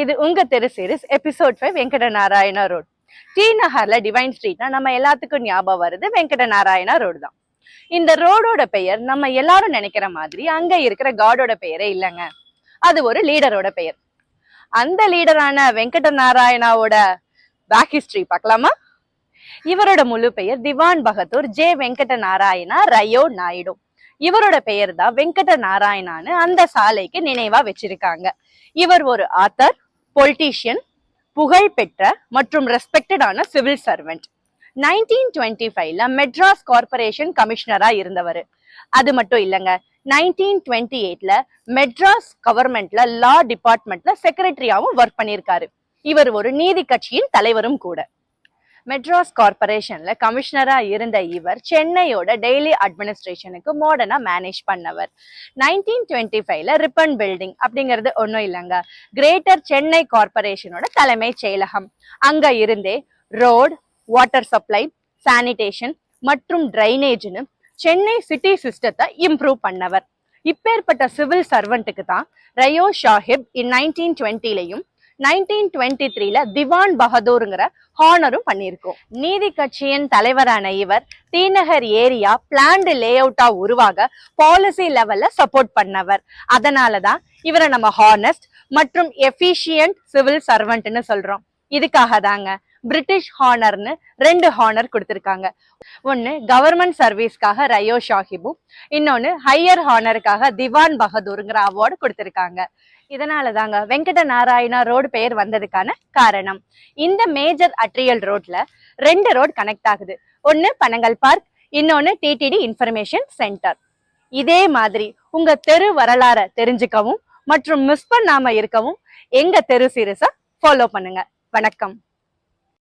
இது உங்க தெரு series episode 5 Venkata Narayana road. T நகர்ல டிவைன் ஸ்ட்ரீட்னா நம்ம எல்லாத்துக்கும் ஞாபகம் வருது வெங்கட நாராயணா ரோடு தான். இந்த ரோடோட பெயர் நம்ம எல்லாரும் நினைக்கிற மாதிரி அங்க இருக்கிற காடோட பெயரே இல்லைங்க. அது ஒரு லீடரோட பெயர். அந்த லீடரான வெங்கட நாராயணாவோட பேக் ஹிஸ்டரி பார்க்கலாமா? இவரோட முழு பெயர் திவான் பகதூர் ஜே வெங்கட நாராயணா ரயோ நாயுடு. இவரோட பெயர் தான் வெங்கட நாராயணான்னு அந்த சாலைக்கு நினைவா வச்சிருக்காங்க. இவர் ஒரு ஆத்தர், பொலிட்டீஷியன், புகழ்பெற்ற மற்றும் ரெஸ்பெக்டடான சிவில் சர்வெண்ட். 1925ல மெட்ராஸ் கார்பரேஷன் கமிஷனரா இருந்தவர். அது மட்டும் இல்லைங்க, 1928ல மெட்ராஸ் கவர்மெண்ட்ல லா டிபார்ட்மெண்ட்ல செக்ரட்டரியாவும் ஒர்க் பண்ணியிருக்காரு. இவர் ஒரு நீதி கட்சியின் தலைவரும் கூட. மெட்ராஸ் கார்பரேஷன்ல கமிஷனரா இருந்த இவர் சென்னையோட டெய்லி அட்மினிஸ்ட்ரேஷனுக்கு மாடர்னா மேனேஜ் பண்ணவர். 1925ல ரிப்பன் பில்டிங் அப்படிங்கிறது ஒன்றும் இல்லைங்க, கிரேட்டர் சென்னை கார்பரேஷனோட தலைமை செயலகம். அங்க இருந்தே ரோடு, வாட்டர் சப்ளை, சானிடேஷன் மற்றும் டிரைனேஜ்னு சென்னை சிட்டி சிஸ்டத்தை இம்ப்ரூவ் பண்ணவர். இப்பேற்பட்ட சிவில் சர்வெண்ட்டுக்கு தான் ரயோ சாஹிப் 1920லையும் 1923ல திவான் பகதூர்ங்கிற ஹானரும் பண்ணியிருக்கோம். நீதி கட்சியின் தலைவரான இவர் டி நகர் ஏரியா பிளான்டு லே அவுட்டா உருவாக பாலிசி லெவல்ல சப்போர்ட் பண்ணவர். அதனாலதான் இவரை நம்ம ஹானஸ்ட் மற்றும் எஃபிஷியன்ட் சிவில் சர்வெண்ட்னு சொல்றோம். இதுக்காக தாங்க பிரிட்டிஷ் ஹானர்னு 2 ஹானர் கொடுத்திருக்காங்க. ஒன்னு கவர்மெண்ட் சர்வீஸ்க்காக ரயோ சாஹிபும், இன்னொன்னு ஹையர் ஹானருக்காக திவான் பகதூர்ங்கிற அவார்டு கொடுத்திருக்காங்க. இதனாலதாங்க வெங்கட நாராயணா ரோடு பெயர் வந்ததுக்கான காரணம். இந்த மேஜர் அட்ரியல் ரோட்ல 2 ரோடு கனெக்ட் ஆகுது. ஒன்னு பனங்கல் பார்க், இன்னொன்னு டிடிடி இன்ஃபர்மேஷன் சென்டர். இதே மாதிரி உங்க தெரு வரலாறை தெரிஞ்சுக்கவும் மற்றும் மிஸ் பண்ணாம இருக்கவும் எங்க தெரு சீரிஸை ஃபாலோ பண்ணுங்க. வணக்கம்.